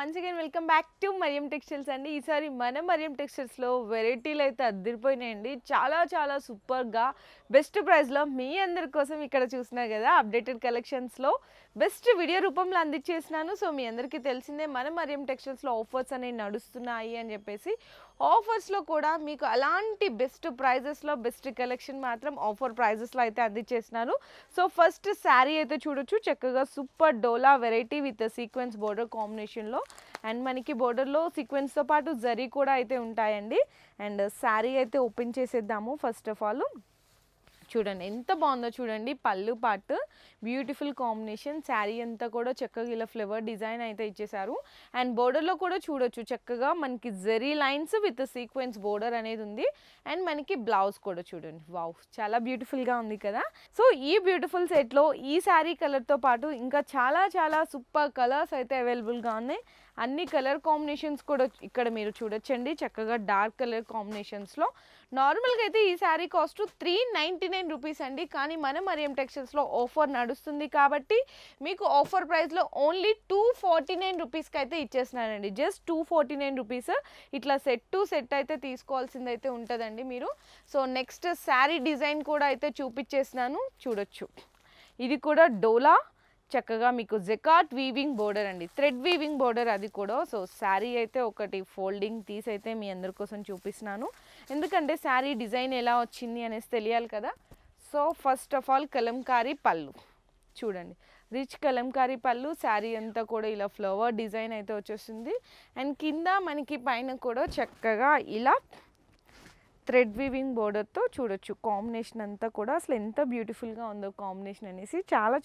Once again welcome back to Mariyam textiles అండి. ఈసారి మన మరియం టెక్స్టైల్స్లో వెరైటీలు అయితే అద్దరిపోయినాయండి. చాలా సూపర్గా బెస్ట్ ప్రైస్లో మీ అందరి కోసం ఇక్కడ చూస్తున్నారు కదా, అప్డేటెడ్ కలెక్షన్స్లో బెస్ట్ వీడియో రూపంలో అందించేసినాను. సో మీ అందరికీ తెలిసిందే మన మరియం టెక్స్టైల్స్లో ఆఫర్స్ అనేవి నడుస్తున్నాయి అని చెప్పేసి. ఆఫర్స్లో కూడా మీకు అలాంటి బెస్ట్ ప్రైజెస్లో బెస్ట్ కలెక్షన్ మాత్రం ఆఫర్ ప్రైజెస్లో అయితే అందించేసినాను. సో ఫస్ట్ శారీ అయితే చూడొచ్చు, చక్కగా super dola variety with sequence border కాంబినేషన్లో. అండ్ మనకి బోర్డర్లో సీక్వెన్స్తో పాటు జరీ కూడా అయితే ఉంటాయండి. అండ్ శారీ అయితే ఓపెన్ చేసేద్దాము. ఫస్ట్ ఆఫ్ ఆల్ చూడండి ఎంత బాగుందో చూడండి, పళ్ళు పార్ట్ బ్యూటిఫుల్ కాంబినేషన్. శారీ అంతా కూడా చక్కగా ఇలా ఫ్లవర్ డిజైన్ అయితే ఇచ్చేసారు. అండ్ బోర్డర్లో కూడా చూడొచ్చు చక్కగా మనకి zari lines with sequence border అనేది ఉంది. అండ్ మనకి బ్లౌజ్ కూడా చూడండి, వావ్ చాలా బ్యూటిఫుల్గా ఉంది కదా. సో ఈ బ్యూటిఫుల్ సెట్లో ఈ శారీ కలర్తో పాటు ఇంకా చాలా సూపర్ కలర్స్ అయితే అవైలబుల్గా ఉన్నాయి. అన్ని కలర్ కాంబినేషన్స్ కూడా ఇక్కడ మీరు చూడొచ్చండి, చక్కగా డార్క్ కలర్ కాంబినేషన్స్లో. నార్మల్గా అయితే ఈ శారీ కాస్ట్ 399 రూపీస్ అండి, కానీ మన మరియం టెక్స్టైల్స్లో ఆఫర్ నడుస్తుంది కాబట్టి మీకు ఆఫర్ ప్రైస్లో ఓన్లీ 249 రూపీస్కి అయితే ఇచ్చేస్తున్నానండి. Just 249 rupees. ఇట్లా సెట్ టు సెట్ అయితే తీసుకోవాల్సింది అయితే ఉంటుందండి మీరు. సో నెక్స్ట్ శారీ డిజైన్ కూడా అయితే చూపించేసినాను, చూడొచ్చు. ఇది కూడా డోలా, చక్కగా మీకు జెకాట్ వీవింగ్ బోర్డర్ అండి, థ్రెడ్ వీవింగ్ బోర్డర్ అది కూడా. సో శారీ అయితే ఒకటి ఫోల్డింగ్ తీసి అయితే మీ అందరి కోసం చూపిస్తున్నాను, ఎందుకంటే శారీ డిజైన్ ఎలా వచ్చింది అనేసి తెలియాలి కదా. So first of all Kalamkari పళ్ళు చూడండి, రిచ్ కలంకారీ పళ్ళు. శారీ అంతా కూడా ఇలా ఫ్లవర్ డిజైన్ అయితే వచ్చేస్తుంది. అండ్ కింద మనకి పైన కూడా చక్కగా ఇలా థ్రెడ్ వీవింగ్ బోర్డర్తో చూడొచ్చు. కాంబినేషన్ అంతా కూడా అసలు ఎంత బ్యూటిఫుల్గా ఉందో కాంబినేషన్ అనేసి, చాలా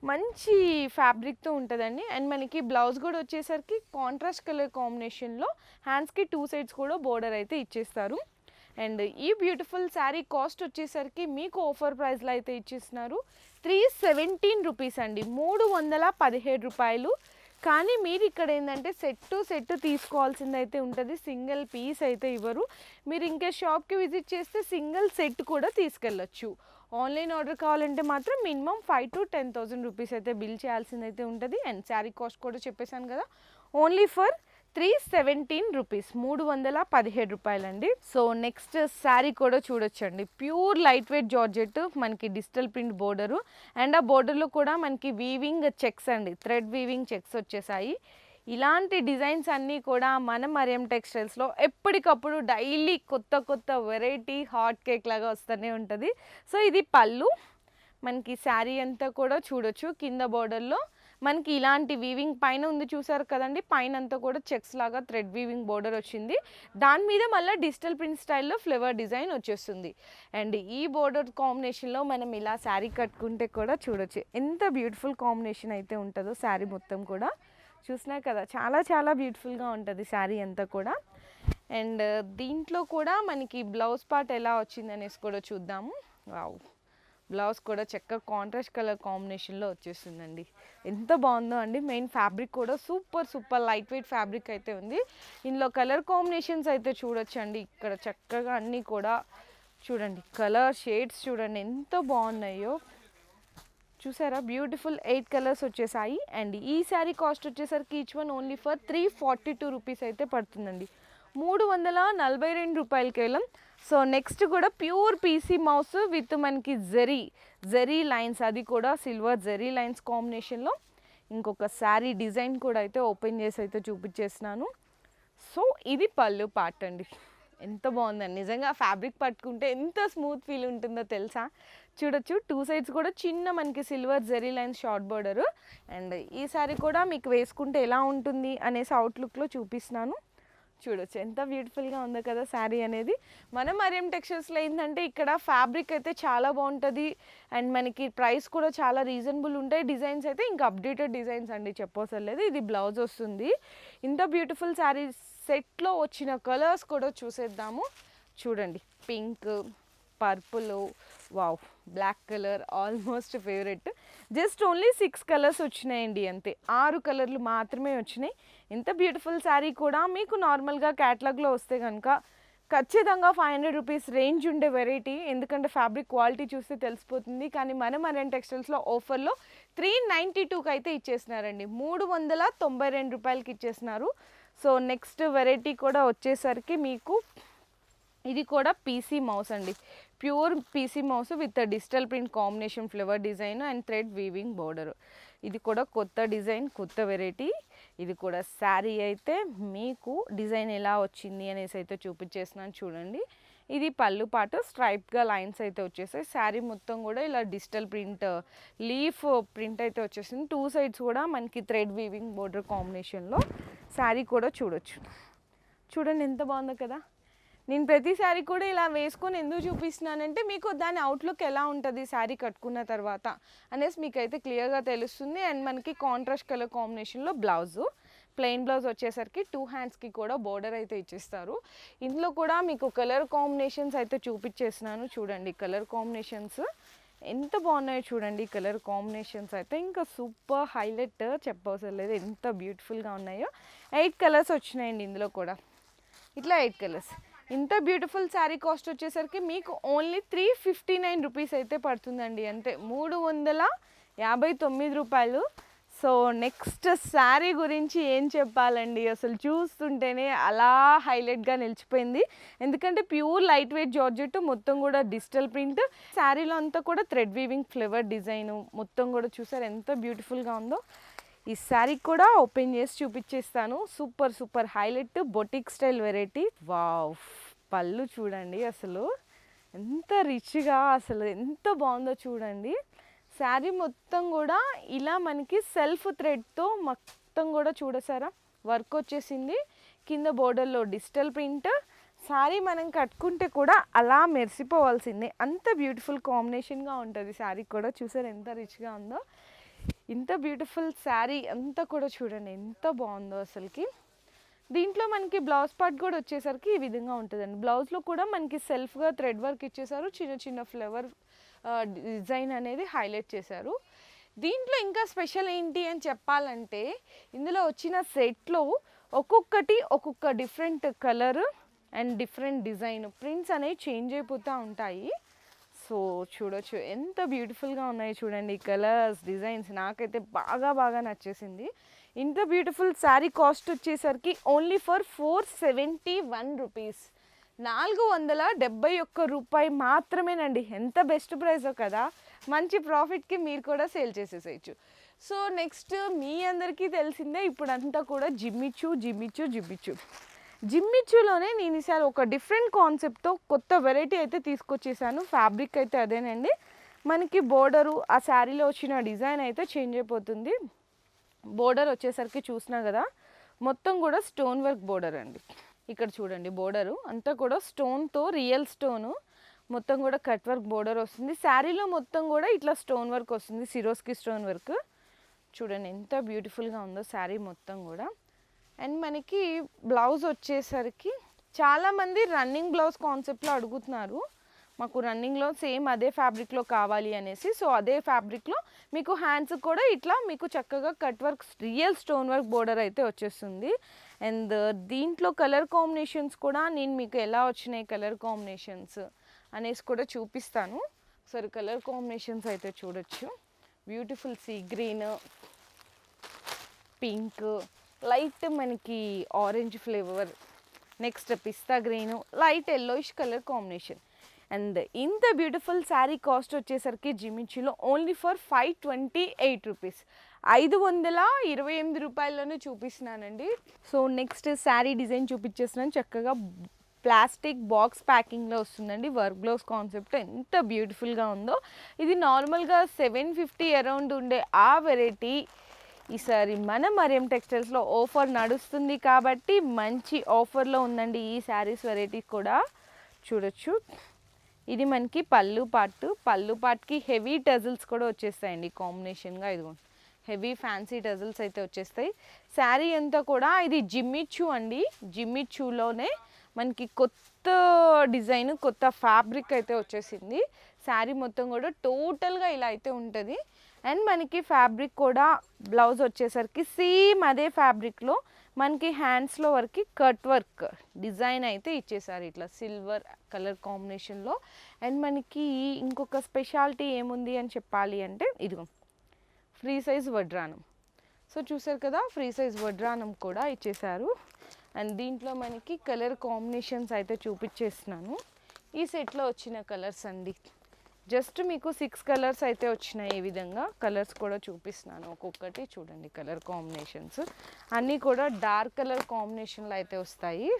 మంచి ఫ్యాబ్రిక్తో ఉంటుందండి. అండ్ మనకి బ్లౌజ్ కూడా వచ్చేసరికి కాంట్రాస్ట్ కలర్ కాంబినేషన్లో హ్యాండ్స్కి 2 సైడ్స్ కూడా బోర్డర్ అయితే ఇచ్చేస్తారు. అండ్ ఈ బ్యూటిఫుల్ శారీ కాస్ట్ వచ్చేసరికి మీకు ఆఫర్ ప్రైస్లో అయితే ఇచ్చేస్తున్నారు 317 రూపీస్ అండి, 317 రూపాయలు. కానీ మీరు ఇక్కడ ఏంటంటే సెట్ టు సెట్ తీసుకోవాల్సింది అయితే ఉంటుంది, సింగిల్ పీస్ అయితే ఇవ్వరు. మీరు ఇంకా షాప్కి విజిట్ చేస్తే సింగిల్ సెట్ కూడా తీసుకెళ్ళచ్చు. ఆన్లైన్ ఆర్డర్ కావాలంటే మాత్రం మినిమం 5,000 to 10,000 రూపీస్ అయితే బిల్ చేయాల్సింది అయితే ఉంటుంది. అండ్ శారీ కాస్ట్ కూడా చెప్పేశాను కదా, ఓన్లీ ఫర్ 317 రూపీస్, 317 రూపాయలండి. సో నెక్స్ట్ శారీ కూడా చూడొచ్చండి, ప్యూర్ లైట్ వెయిట్ జార్జెట్, మనకి డిజిటల్ ప్రింట్ బోర్డరు. అండ్ ఆ బోర్డర్లో కూడా మనకి వీవింగ్ చెక్స్ అండి, థ్రెడ్ వీవింగ్ చెక్స్ వచ్చేసాయి. ఇలాంటి డిజైన్స్ అన్నీ కూడా మన మరియం టెక్స్టైల్స్లో ఎప్పటికప్పుడు డైలీ కొత్త వెరైటీ హాట్ కేక్ లాగా వస్తూనే ఉంటుంది. సో ఇది పళ్ళు, మనకి శారీ అంతా కూడా చూడొచ్చు. కింద బోర్డర్లో మనకి ఇలాంటి వీవింగ్ పైన ఉంది చూసారు కదండి, పైన అంతా కూడా చెక్స్ లాగా థ్రెడ్ వీవింగ్ బోర్డర్ వచ్చింది. దాని మీద మళ్ళీ డిజిటల్ ప్రింట్ స్టైల్లో ఫ్లవర్ డిజైన్ వచ్చేస్తుంది. అండ్ ఈ బోర్డర్ కాంబినేషన్లో మనం ఇలా శారీ కట్టుకుంటే కూడా చూడొచ్చు ఎంత బ్యూటిఫుల్ కాంబినేషన్ అయితే ఉంటుందో. శారీ మొత్తం కూడా చూసినా కదా, చాలా బ్యూటిఫుల్గా ఉంటుంది శారీ అంతా కూడా. అండ్ దీంట్లో కూడా మనకి బ్లౌజ్ పార్ట్ ఎలా వచ్చింది అనేసి కూడా చూద్దాము. వావ్, బ్లౌజ్ కూడా చక్కగా కాంట్రాస్ట్ కలర్ కాంబినేషన్లో వచ్చేస్తుందండి, ఎంత బాగుందో అండి. మెయిన్ ఫ్యాబ్రిక్ కూడా సూపర్ లైట్ వెయిట్ ఫ్యాబ్రిక్ అయితే ఉంది. ఇందులో కలర్ కాంబినేషన్స్ అయితే చూడొచ్చండి, ఇక్కడ చక్కగా అన్నీ కూడా చూడండి, కలర్ షేడ్స్ చూడండి ఎంత బాగున్నాయో చూసారా, బ్యూటిఫుల్ 8 కలర్స్ వచ్చేసాయి. అండ్ ఈ శారీ కాస్ట్ వచ్చేసరికి each one only for 342 rupees అయితే పడుతుందండి, 342 రూపాయలు కేవలం. సో నెక్స్ట్ కూడా ప్యూర్ పీసీ మౌస్ విత్ మనకి జరీ లైన్స్, అది కూడా సిల్వర్ జరీ లైన్స్ కాంబినేషన్లో. ఇంకొక శారీ డిజైన్ కూడా అయితే ఓపెన్ చేసి అయితే చూపించేస్తున్నాను. సో ఇది పళ్ళు పార్ట్ అండి, ఎంత బాగుందండి నిజంగా. ఫ్యాబ్రిక్ పట్టుకుంటే ఎంత స్మూత్ ఫీల్ ఉంటుందో తెలుసా. చూడొచ్చు 2 సైడ్స్ కూడా చిన్న మనకి silver zari lines short border. And ఈ సారీ కూడా మీకు వేసుకుంటే ఎలా ఉంటుంది అనేసి అవుట్లుక్లో చూపిస్తున్నాను, చూడొచ్చు ఎంత బ్యూటిఫుల్గా ఉందో కదా శారీ అనేది. మన మరియం టెక్స్టైల్స్లో ఏంటంటే ఇక్కడ ఫ్యాబ్రిక్ అయితే చాలా బాగుంటుంది. అండ్ మనకి ప్రైస్ కూడా చాలా రీజనబుల్ ఉంటాయి. డిజైన్స్ అయితే ఇంకా అప్డేటెడ్ డిజైన్స్ అండి, చెప్పవసరం లేదు. ఇది బ్లౌజ్ వస్తుంది. ఇంత బ్యూటిఫుల్ శారీ సెట్లో వచ్చిన కలర్స్ కూడా చూసేద్దాము. చూడండి, pink, purple, wow, black colour almost favourite. Just only 6 colours వచ్చినాయండి, అంతే 6 కలర్లు మాత్రమే వచ్చినాయి. ఎంత బ్యూటిఫుల్ శారీ కూడా. మీకు నార్మల్గా క్యాటలాగ్లో వస్తే కనుక ఖచ్చితంగా 500 రూపీస్ రేంజ్ ఉండే వెరైటీ, ఎందుకంటే ఫ్యాబ్రిక్ క్వాలిటీ చూస్తే తెలిసిపోతుంది. కానీ మన మరియం టెక్స్టైల్స్లో ఆఫర్లో 392కి అయితే ఇచ్చేసినారండి, 392 రూపాయలకి ఇచ్చేసినారు. సో నెక్స్ట్ వెరైటీ కూడా వచ్చేసరికి మీకు ఇది కూడా పీసీ మౌస్ అండి, pure PC mouse with digital print combination flower design and thread weaving border. ఇది కూడా కొత్త డిజైన్, కొత్త వెరైటీ. ఇది కూడా శారీ అయితే మీకు డిజైన్ ఎలా వచ్చింది అనేసి అయితే చూపించేస్తున్నాను చూడండి. ఇది పళ్ళు పాటు స్ట్రైప్గా లైన్స్ అయితే వచ్చేసాయి. శారీ మొత్తం కూడా ఇలా డిజిటల్ ప్రింట్ లీఫ్ ప్రింట్ అయితే వచ్చేసింది. 2 సైడ్స్ కూడా మనకి థ్రెడ్ వీవింగ్ బోర్డర్ కాంబినేషన్లో శారీ కూడా చూడొచ్చు. చూడండి ఎంత బాగుందో కదా. నేను ప్రతి శారీ కూడా ఇలా వేసుకొని ఎందుకు చూపిస్తున్నానంటే మీకు దాని అవుట్లుక్ ఎలా ఉంటుంది శారీ కట్టుకున్న తర్వాత అనేసి మీకైతే క్లియర్గా తెలుస్తుంది. అండ్ మనకి కాంట్రాస్ట్ కలర్ కాంబినేషన్లో బ్లౌజు, ప్లెయిన్ బ్లౌజ్ వచ్చేసరికి 2 హ్యాండ్స్కి కూడా బోర్డర్ అయితే ఇచ్చేస్తారు. ఇందులో కూడా మీకు కలర్ కాంబినేషన్స్ అయితే చూపించేస్తున్నాను చూడండి. కలర్ కాంబినేషన్స్ ఎంత బాగున్నాయో చూడండి. కలర్ కాంబినేషన్స్ అయితే ఇంకా సూపర్ హైలైట్, చెప్పవసరం లేదు ఎంత బ్యూటిఫుల్గా ఉన్నాయో. 8 కలర్స్ వచ్చినాయండి ఇందులో కూడా, ఇట్లా 8 కలర్స్. ఇంత బ్యూటిఫుల్ శారీ కాస్ట్ వచ్చేసరికి మీకు ఓన్లీ 359 రూపీస్ అయితే పడుతుందండి, అంతే 359 రూపాయలు. సో నెక్స్ట్ శారీ గురించి ఏం చెప్పాలండి, అసలు చూస్తుంటేనే అలా హైలైట్గా నిలిచిపోయింది. ఎందుకంటే ప్యూర్ లైట్ వెయిట్ జార్జెట్, మొత్తం కూడా డిజిటల్ ప్రింట్, శారీలో అంతా కూడా థ్రెడ్ వీవింగ్ ఫ్లవర్ డిజైన్ మొత్తం కూడా చూసారు ఎంత బ్యూటిఫుల్గా ఉందో. ఈ శారీ కూడా ఓపెన్ చేసి చూపించేస్తాను. Super super highlight boutique style variety. Wow, పళ్ళు చూడండి అసలు ఎంత రిచ్గా, అసలు ఎంత బాగుందో చూడండి. శారీ మొత్తం కూడా ఇలా మనకి సెల్ఫ్ థ్రెడ్తో మొత్తం కూడా చూడసారా వర్క్ వచ్చేసింది. కింద బోర్డర్లో డిజిటల్ ప్రింట్. శారీ మనం కట్టుకుంటే కూడా అలా మెరిసిపోవాల్సిందే, అంత బ్యూటిఫుల్ కాంబినేషన్గా ఉంటుంది శారీ కూడా. చూసారు ఎంత రిచ్గా ఉందో. ఇంత బ్యూటిఫుల్ శారీ అంతా కూడా చూడండి ఎంత బాగుందో అసలుకి. దీంట్లో మనకి బ్లౌజ్ పార్ట్ కూడా వచ్చేసరికి ఈ విధంగా ఉంటుందండి. బ్లౌజ్లో కూడా మనకి సెల్ఫ్గా థ్రెడ్ వర్క్ ఇచ్చేసారు, చిన్న చిన్న ఫ్లవర్ డిజైన్ అనేది హైలైట్ చేశారు. దీంట్లో ఇంకా స్పెషల్ ఏంటి అని చెప్పాలంటే ఇందులో వచ్చిన సెట్లో ఒక్కొక్కటి ఒక్కొక్క different colour and different design prints అనేవి చేంజ్ అయిపోతూ ఉంటాయి. సో చూడొచ్చు ఎంత బ్యూటిఫుల్గా ఉన్నాయి చూడండి కలర్స్, డిజైన్స్. నాకైతే బాగా నచ్చేసింది. ఇంత బ్యూటిఫుల్ శారీ కాస్ట్ వచ్చేసరికి ఓన్లీ ఫర్ 471 రూపీస్, 471 రూపాయి మాత్రమేనండి. ఎంత బెస్ట్ ప్రైస్ కదా, మంచి ప్రాఫిట్కి మీరు కూడా సేల్ చేసేసేయచ్చు. సో నెక్స్ట్ మీ అందరికీ తెలిసిందే ఇప్పుడంతా కూడా జిమ్మిచ్చులోనే నేను ఈసారి ఒక డిఫరెంట్ కాన్సెప్ట్తో కొత్త వెరైటీ అయితే తీసుకొచ్చేసాను. ఫ్యాబ్రిక్ అయితే అదేనండి, మనకి బోర్డరు ఆ శారీలో వచ్చిన డిజైన్ అయితే చేంజ్ అయిపోతుంది. బోర్డర్ వచ్చేసరికి చూసినా కదా మొత్తం కూడా స్టోన్ వర్క్ బోర్డర్ అండి. ఇక్కడ చూడండి బోర్డరు అంతా కూడా స్టోన్తో, రియల్ స్టోను మొత్తం కూడా కట్ వర్క్ బోర్డర్ వస్తుంది. శారీలో మొత్తం కూడా ఇట్లా స్టోన్ వర్క్ వస్తుంది, సిరోస్కి స్టోన్ వర్క్. చూడండి ఎంత బ్యూటిఫుల్గా ఉందో శారీ మొత్తం కూడా. అండ్ మనకి బ్లౌజ్ వచ్చేసరికి చాలామంది రన్నింగ్ బ్లౌజ్ కాన్సెప్ట్లో అడుగుతున్నారు, మాకు రన్నింగ్లో సేమ్ అదే ఫ్యాబ్రిక్లో కావాలి అనేసి. సో అదే ఫ్యాబ్రిక్లో మీకు హ్యాండ్స్ కూడా ఇట్లా మీకు చక్కగా cut work real stone work border అయితే వచ్చేస్తుంది. అండ్ దీంట్లో కలర్ కాంబినేషన్స్ కూడా నేను మీకు ఎలా వచ్చినాయి కలర్ కాంబినేషన్స్ అనేసి కూడా చూపిస్తాను. సరే కలర్ కాంబినేషన్స్ అయితే చూడొచ్చు. Beautiful sea green, pink, light మనకి ఆరెంజ్ ఫ్లేవర్, నెక్స్ట్ పిస్తా green, light yellowish colour combination. And ఇంత బ్యూటిఫుల్ శారీ కాస్ట్ వచ్చేసరికి జిమ్మిచ్చులో ఓన్లీ ఫర్ 528 రూపీస్, 528 రూపాయల్లోనే చూపిస్తున్నానండి. సో నెక్స్ట్ శారీ డిజైన్ చూపించేస్తున్నాను. చక్కగా ప్లాస్టిక్ బాక్స్ ప్యాకింగ్లో వస్తుందండి, వర్క్ బ్లౌజ్ కాన్సెప్ట్ ఎంత బ్యూటిఫుల్గా ఉందో. ఇది నార్మల్గా 750 అరౌండ్ ఉండే ఆ వెరైటీ ఈసారి మన మరియం టెక్స్టైల్స్లో ఆఫర్ నడుస్తుంది కాబట్టి మంచి ఆఫర్లో ఉందండి ఈ శారీస్ వెరైటీ కూడా. చూడొచ్చు ఇది మనకి పళ్ళు పార్ట్కి హెవీ టజిల్స్ కూడా వచ్చేస్తాయండి కాంబినేషన్గా. ఇదిగోండి హెవీ ఫ్యాన్సీ టజిల్స్ అయితే వచ్చేస్తాయి. శారీ అంతా కూడా ఇది జిమ్మిచ్చు అండి, జిమ్మిచ్చులోనే మనకి కొత్త డిజైన్, కొత్త ఫ్యాబ్రిక్ అయితే వచ్చేసింది. శారీ మొత్తం కూడా టోటల్గా ఇలా అయితే ఉంటుంది. అండ్ మనకి ఫ్యాబ్రిక్ కూడా బ్లౌజ్ వచ్చేసరికి సేమ్ అదే ఫ్యాబ్రిక్లో మనకి హ్యాండ్స్లో వరకు కట్ వర్క్ డిజైన్ అయితే ఇచ్చేసారు ఇట్లా సిల్వర్ కలర్ కాంబినేషన్లో. అండ్ మనకి ఇంకొక స్పెషాలిటీ ఏముంది అని చెప్పాలి అంటే ఇదిగో ఫ్రీ సైజ్ వడ్రానం. సో చూసారు కదా, ఫ్రీ సైజ్ వడ్రానం కూడా ఇచ్చేసారు. అండ్ దీంట్లో మనకి కలర్ కాంబినేషన్స్ అయితే చూపించేస్తున్నాను. ఈ సెట్లో వచ్చిన కలర్స్ అండి, జస్ట్ మీకు 6 కలర్స్ అయితే వచ్చినాయి. ఈ విధంగా కలర్స్ కూడా చూపిస్తున్నాను ఒక్కొక్కటి. చూడండి కలర్ కాంబినేషన్స్ అన్నీ కూడా డార్క్ కలర్ కాంబినేషన్లో అయితే వస్తాయి.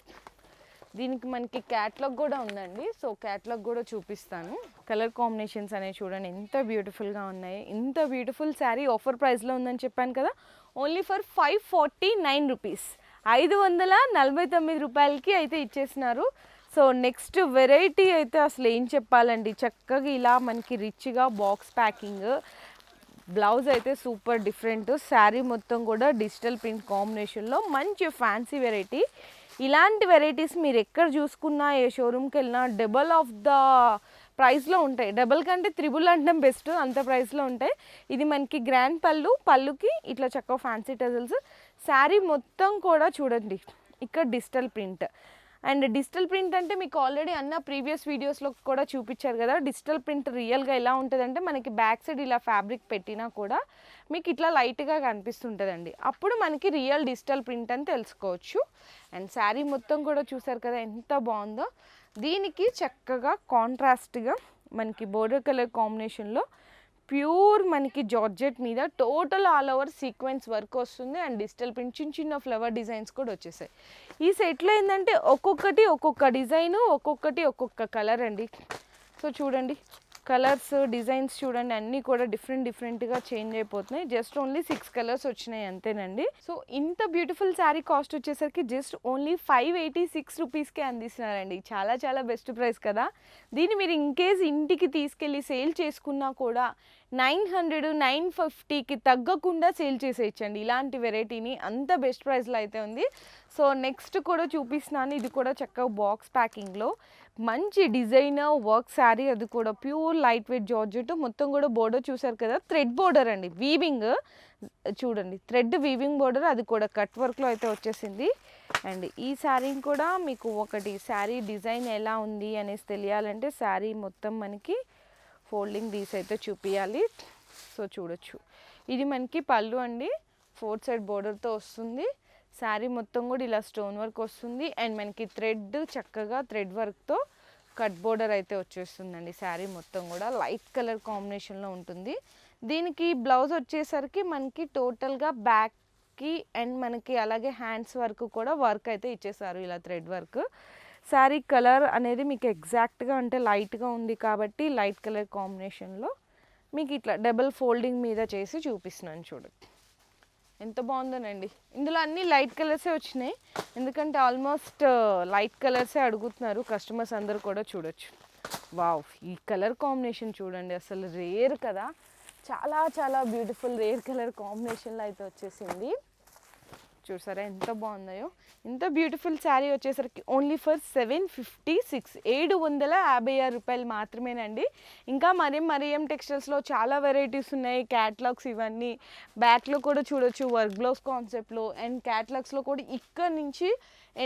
దీనికి మనకి క్యాట్లాగ్ కూడా ఉందండి, సో క్యాట్లాగ్ కూడా చూపిస్తాను. కలర్ కాంబినేషన్స్ అనేవి చూడండి ఎంత బ్యూటిఫుల్గా ఉన్నాయి. ఇంత బ్యూటిఫుల్ శారీ ఆఫర్ ప్రైస్లో ఉందని చెప్పాను కదా, ఓన్లీ ఫర్ 549 రూపీస్, 549 రూపాయలకి అయితే ఇచ్చేసినారు. సో నెక్స్ట్ వెరైటీ అయితే అసలు ఏం చెప్పాలండి, చక్కగా ఇలా మనకి రిచ్గా బాక్స్ ప్యాకింగ్, బ్లౌజ్ అయితే సూపర్ డిఫరెంట్, శారీ మొత్తం కూడా డిజిటల్ ప్రింట్ కాంబినేషన్లో మంచి ఫ్యాన్సీ వెరైటీ. ఇలాంటి వెరైటీస్ మీరు ఎక్కడ చూసుకున్నా, ఏ షోరూమ్కి వెళ్ళినా డబల్ ఆఫ్ ద ప్రైస్లో ఉంటాయి. డబల్ కంటే త్రిబుల్ అంటే బెస్ట్, అంత ప్రైస్లో ఉంటాయి. ఇది మనకి గ్రాండ్ పళ్ళుకి ఇట్లా చక్కగా ఫ్యాన్సీ టజల్స్. శారీ మొత్తం కూడా చూడండి ఇక్కడ digital print. And digital print అంటే మీకు ఆల్రెడీ అన్న ప్రీవియస్ వీడియోస్లో కూడా చూపించారు కదా. డిజిటల్ ప్రింట్ రియల్గా ఎలా ఉంటుందంటే మనకి బ్యాక్ సైడ్ ఇలా ఫ్యాబ్రిక్ పెట్టినా కూడా మీకు ఇట్లా లైట్గా కనిపిస్తుంటుందండి, అప్పుడు మనకి రియల్ డిజిటల్ ప్రింట్ అని తెలుసుకోవచ్చు. అండ్ శారీ మొత్తం కూడా చూసారు కదా ఎంత బాగుందో. దీనికి చక్కగా కాంట్రాస్ట్గా మనకి బోర్డర్ కలర్ కాంబినేషన్లో ప్యూర్ మనకి జార్జెట్ మీద total all over sequence work వస్తుంది. అండ్ డిజిటల్ ప్రింట్ చిన్న చిన్న ఫ్లవర్ డిజైన్స్ కూడా వచ్చేసాయి. ఈ సెట్లో ఏంటంటే ఒక్కొక్కటి ఒక్కొక్క డిజైను, ఒక్కొక్కటి ఒక్కొక్క కలర్ అండి. సో చూడండి కలర్స్ డిజైన్స్ చూడండి అన్నీ కూడా డిఫరెంట్గా చేంజ్ అయిపోతున్నాయి. జస్ట్ ఓన్లీ 6 కలర్స్ వచ్చినాయి అంతేనండి. సో ఇంత బ్యూటిఫుల్ శారీ కాస్ట్ వచ్చేసరికి జస్ట్ ఓన్లీ 586 రూపీస్కే అందిస్తున్నారండి. చాలా చాలా బెస్ట్ ప్రైస్ కదా. దీన్ని మీరు ఇన్కేస్ ఇంటికి తీసుకెళ్ళి సేల్ చేసుకున్నా కూడా 900, 950కి తగ్గకుండా సేల్ చేసేయచ్చండి ఇలాంటి వెరైటీని, అంత బెస్ట్ ప్రైస్లో అయితే ఉంది. సో నెక్స్ట్ కూడా చూపిస్తున్నాను. ఇది కూడా చక్కగా బాక్స్ ప్యాకింగ్లో మంచి డిజైనర్ వర్క్ శారీ, అది కూడా ప్యూర్ లైట్ వెయిట్ జార్జెట్. మొత్తం కూడా బోర్డర్ చూసారు కదా, థ్రెడ్ బోర్డర్ అండి, వీవింగ్ చూడండి, థ్రెడ్ వీవింగ్ బోర్డర్, అది కూడా కట్ వర్క్లో అయితే వచ్చేసింది. అండ్ ఈ శారీని కూడా మీకు ఒకటి శారీ డిజైన్ ఎలా ఉంది అనేసి తెలియాలంటే శారీ మొత్తం మనకి ఫోల్డింగ్ తీసి అయితే చూపించాలి. సో చూడొచ్చు ఇది మనకి పళ్ళు అండి, 4 సైడ్ బోర్డర్తో వస్తుంది. శారీ మొత్తం కూడా ఇలా స్టోన్ వర్క్ వస్తుంది. అండ్ మనకి థ్రెడ్ చక్కగా థ్రెడ్ వర్క్తో కట్ బోర్డర్ అయితే వచ్చేస్తుందండి. శారీ మొత్తం కూడా లైట్ కలర్ కాంబినేషన్లో ఉంటుంది. దీనికి బ్లౌజ్ వచ్చేసరికి మనకి టోటల్గా బ్యాక్కి అండ్ మనకి అలాగే హ్యాండ్స్ వరకు కూడా వర్క్ అయితే ఇచ్చేసారు ఇలా థ్రెడ్ వర్క్. శారీ కలర్ అనేది మీకు ఎగ్జాక్ట్గా అంటే లైట్గా ఉంది కాబట్టి లైట్ కలర్ కాంబినేషన్లో మీకు ఇట్లా డబుల్ ఫోల్డింగ్ మీద చేసి చూపిస్తున్నాను చూడండి ఎంత బాగుందోనండి. ఇందులో అన్ని లైట్ కలర్సే వచ్చినాయి, ఎందుకంటే ఆల్మోస్ట్ లైట్ కలర్సే అడుగుతున్నారు కస్టమర్స్ అందరూ కూడా. చూడొచ్చు వావ్, ఈ కలర్ కాంబినేషన్ చూడండి అసలు రేర్ కదా, చాలా చాలా బ్యూటిఫుల్ రేర్ కలర్ కాంబినేషన్లో అయితే వచ్చేసింది. చూసారా ఎంత బాగున్నాయో. ఇంత బ్యూటిఫుల్ శారీ వచ్చేసరికి ఓన్లీ ఫర్ 756, 756 రూపాయలు మాత్రమేనండి. ఇంకా మరియం టెక్స్టైల్స్లో చాలా వెరైటీస్ ఉన్నాయి, క్యాటలాగ్స్ ఇవన్నీ బ్యాక్లో కూడా చూడొచ్చు వర్క్ బ్లౌజ్ కాన్సెప్ట్లో. అండ్ క్యాటలాగ్స్లో కూడా ఇక్కడ నుంచి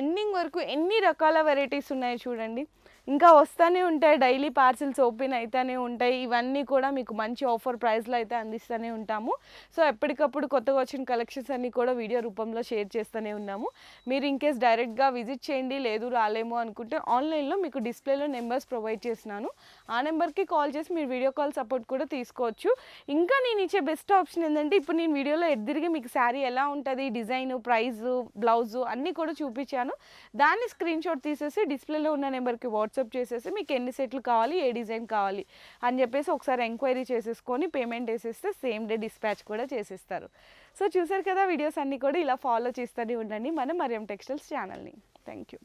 ఎండింగ్ వరకు ఎన్ని రకాల వెరైటీస్ ఉన్నాయో చూడండి. ఇంకా వస్తూనే ఉంటాయి, డైలీ పార్సిల్స్ ఓపెన్ అవుతూనే ఉంటాయి. ఇవన్నీ కూడా మీకు మంచి ఆఫర్ ప్రైస్లో అయితే అందిస్తూనే ఉంటాము. సో ఎప్పటికప్పుడు కొత్తగా వచ్చిన కలెక్షన్స్ అన్నీ కూడా వీడియో రూపంలో షేర్ చేస్తూనే ఉన్నాము. మీరు ఇన్కేస్ డైరెక్ట్గా విజిట్ చేయండి, లేదు రాలేమో అనుకుంటే ఆన్లైన్లో మీకు డిస్ప్లేలో నెంబర్స్ ప్రొవైడ్ చేస్తున్నాను, ఆ నెంబర్కి కాల్ చేసి మీరు వీడియో కాల్ సపోర్ట్ కూడా తీసుకోవచ్చు. ఇంకా నేను ఇచ్చే బెస్ట్ ఆప్షన్ ఏంటంటే ఇప్పుడు నేను వీడియోలో ఎదురుగా మీకు శారీ ఎలా ఉంటుంది, డిజైన్, ప్రైజు, బ్లౌజు అన్నీ కూడా చూపించాను. దాన్ని స్క్రీన్ షాట్ తీసేసి డిస్ప్లేలో ఉన్న నెంబర్కి వాట్సాప్ చేసేసి మీకు ఎన్ని సెట్లు కావాలి, ఏ డిజైన్ కావాలి అని చెప్పేసి ఒకసారి ఎంక్వైరీ చేసేసుకొని పేమెంట్ వేసేస్తే సేమ్ డే డిస్పాచ్ కూడా చేసేస్తారు. సో చూసారు కదా, వీడియోస్ అన్నీ కూడా ఇలా ఫాలో చేస్తూనే ఉండండి మన మరియం టెక్స్టైల్స్ ఛానల్ని. Thank you.